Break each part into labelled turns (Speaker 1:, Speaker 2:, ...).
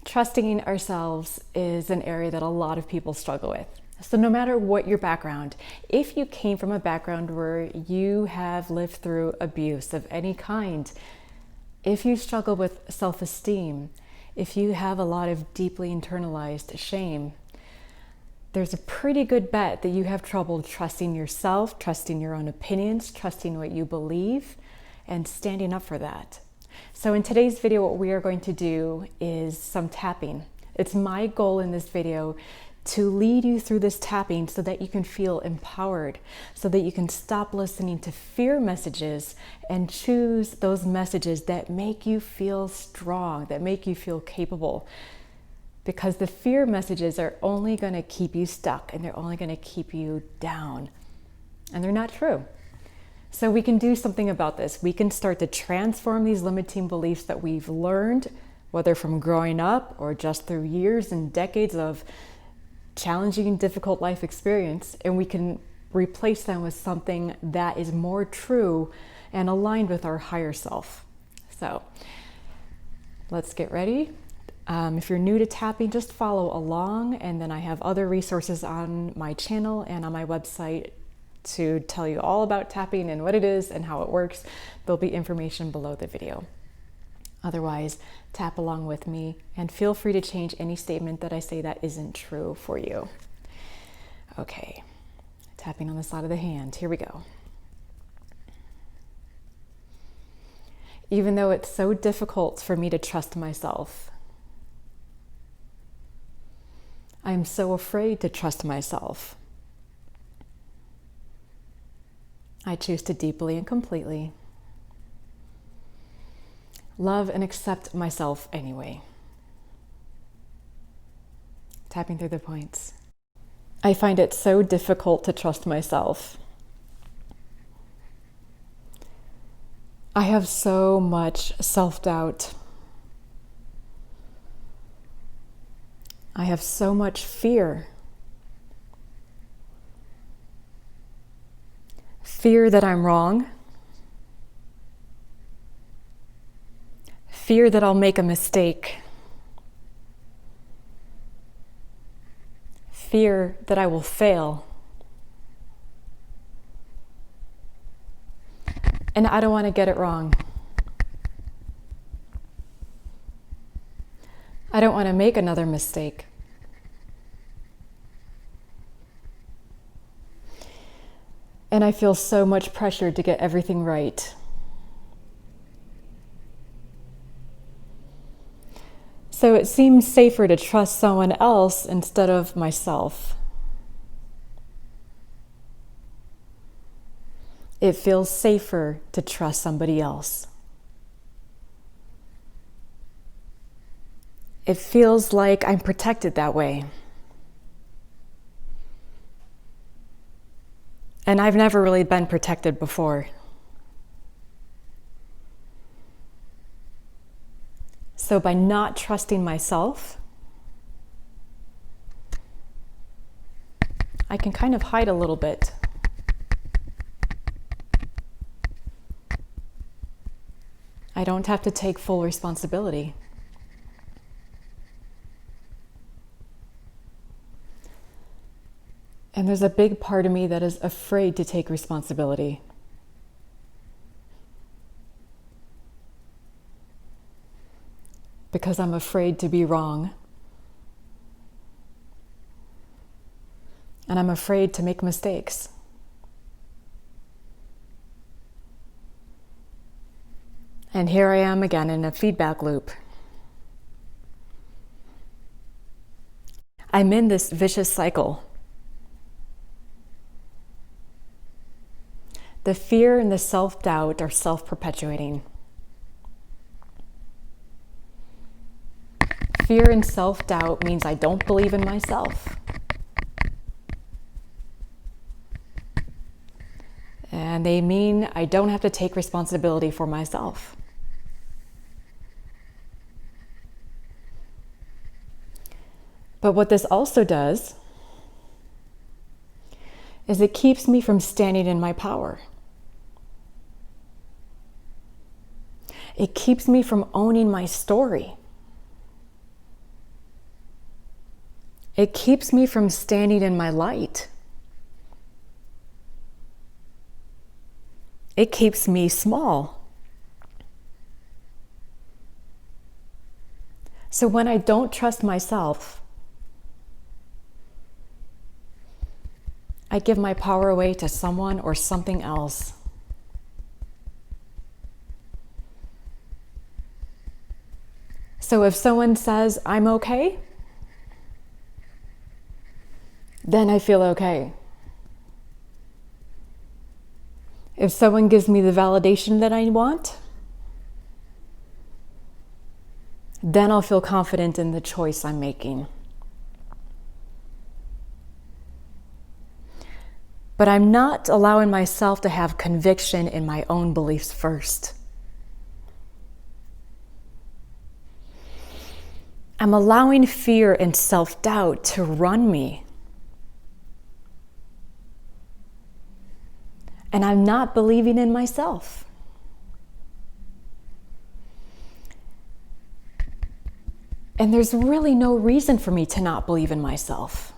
Speaker 1: Trusting ourselves is an area that a lot of people struggle with. So no matter what your background, if you came from a background where you have lived through abuse of any kind, if you struggle with self-esteem, if you have a lot of deeply internalized shame, there's a pretty good bet that you have trouble trusting yourself, trusting your own opinions, trusting what you believe, and standing up for that. So in today's video, what we are going to do is some tapping. It's my goal in this video to lead you through this tapping so that you can feel empowered, so that you can stop listening to fear messages and choose those messages that make you feel strong, that make you feel capable. Because the fear messages are only going to keep you stuck and they're only going to keep you down. And they're not true. So we can do something about this. We can start to transform these limiting beliefs that we've learned, whether from growing up or just through years and decades of challenging and difficult life experience, and we can replace them with something that is more true and aligned with our higher self. So let's get ready. If you're new to tapping, just follow along, and then I have other resources on my channel and on my website to tell you all about tapping and what it is and how it works. There'll be information below the video. Otherwise, tap along with me and feel free to change any statement that I say that isn't true for you. Okay, tapping on the side of the hand. Here we go. Even though it's so difficult for me to trust myself, I'm so afraid to trust myself. I choose to deeply and completely love and accept myself anyway. Tapping through the points. I find it so difficult to trust myself. I have so much self-doubt. I have so much fear. Fear that I'm wrong. Fear that I'll make a mistake. Fear that I will fail. And I don't want to get it wrong. I don't want to make another mistake. And I feel so much pressure to get everything right. So it seems safer to trust someone else instead of myself. It feels safer to trust somebody else. It feels like I'm protected that way. And I've never really been protected before. So by not trusting myself, I can kind of hide a little bit. I don't have to take full responsibility. And there's a big part of me that is afraid to take responsibility. Because I'm afraid to be wrong. And I'm afraid to make mistakes. And here I am again in a feedback loop. I'm in this vicious cycle. The fear and the self-doubt are self-perpetuating. Fear and self-doubt means I don't believe in myself. And they mean I don't have to take responsibility for myself. But what this also does is it keeps me from standing in my power. It keeps me from owning my story. It keeps me from standing in my light. It keeps me small. So when I don't trust myself, I give my power away to someone or something else. So if someone says I'm okay, then I feel okay. If someone gives me the validation that I want, then I'll feel confident in the choice I'm making. But I'm not allowing myself to have conviction in my own beliefs first. I'm allowing fear and self-doubt to run me. And I'm not believing in myself. And there's really no reason for me to not believe in myself.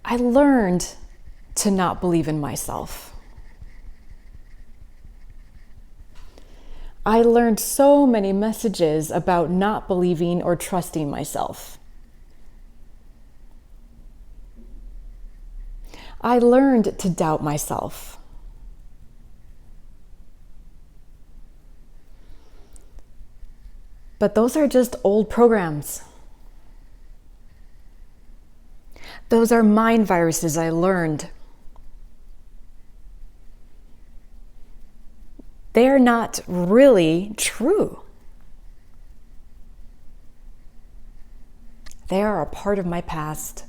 Speaker 1: I learned to not believe in myself. I learned so many messages about not believing or trusting myself. I learned to doubt myself. But those are just old programs. Those are mind viruses I learned. They are not really true. They are a part of my past.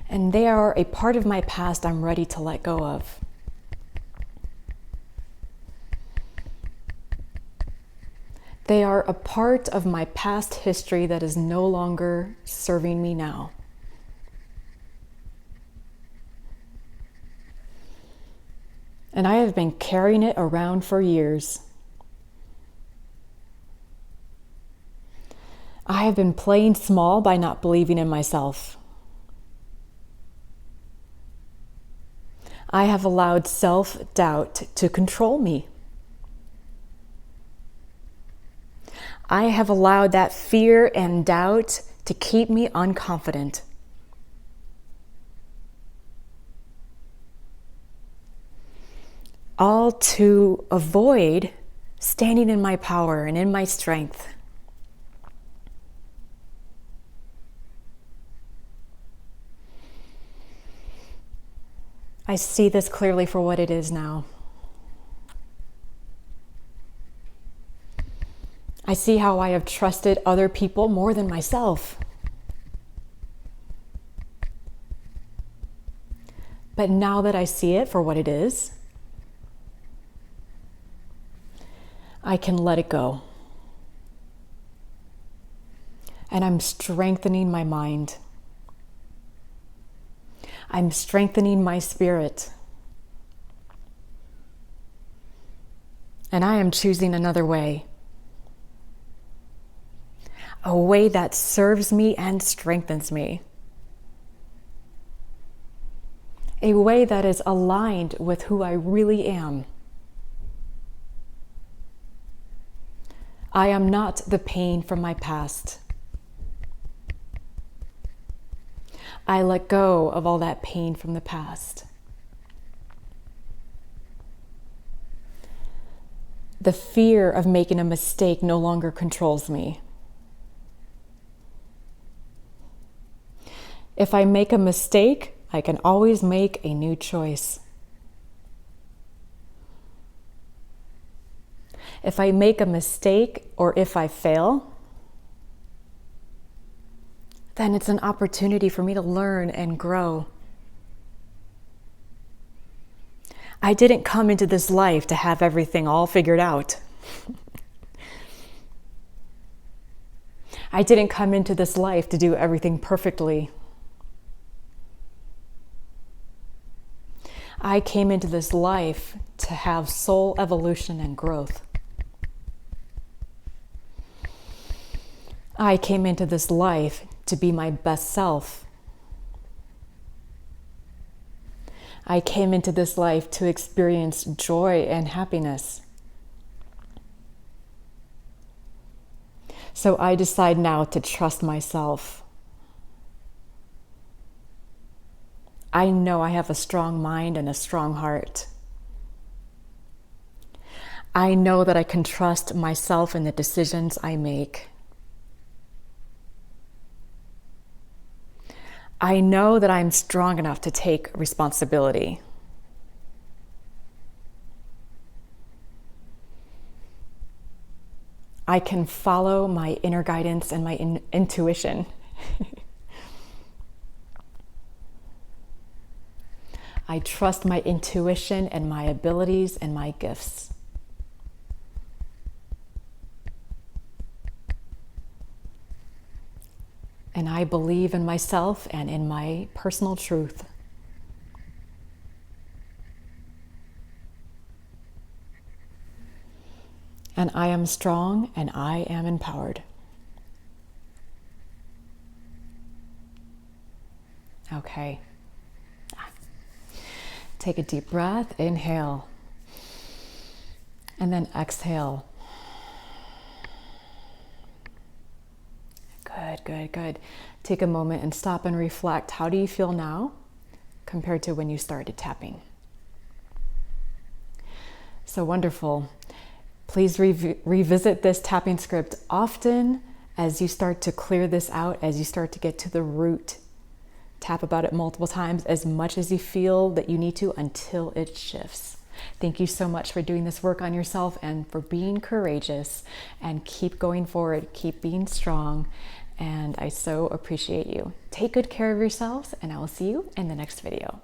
Speaker 1: And they are a part of my past I'm ready to let go of. They are a part of my past history that is no longer serving me now. And I have been carrying it around for years. I have been playing small by not believing in myself. I have allowed self-doubt to control me. I have allowed that fear and doubt to keep me unconfident. All to avoid standing in my power and in my strength. I see this clearly for what it is now. I see how I have trusted other people more than myself. But now that I see it for what it is, I can let it go. And I'm strengthening my mind. I'm strengthening my spirit. And I am choosing another way. A way that serves me and strengthens me. A way that is aligned with who I really am. I am not the pain from my past. I let go of all that pain from the past. The fear of making a mistake no longer controls me. If I make a mistake, I can always make a new choice. If I make a mistake or if I fail, then it's an opportunity for me to learn and grow. I didn't come into this life to have everything all figured out. I didn't come into this life to do everything perfectly. I came into this life to have soul evolution and growth. I came into this life to be my best self. I came into this life to experience joy and happiness. So I decide now to trust myself. I know I have a strong mind and a strong heart. I know that I can trust myself in the decisions I make. I know that I'm strong enough to take responsibility. I can follow my inner guidance and my intuition. I trust my intuition and my abilities and my gifts. And I believe in myself and in my personal truth. And I am strong and I am empowered. Okay. Take a deep breath, inhale. And then exhale. Good, good, good. Take a moment and stop and reflect. How do you feel now compared to when you started tapping? So wonderful. Please revisit this tapping script often as you start to clear this out, as you start to get to the root. Tap about it multiple times, as much as you feel that you need to, until it shifts. Thank you so much for doing this work on yourself and for being courageous, and keep going forward, keep being strong. And I so appreciate you. Take good care of yourselves, and I will see you in the next video.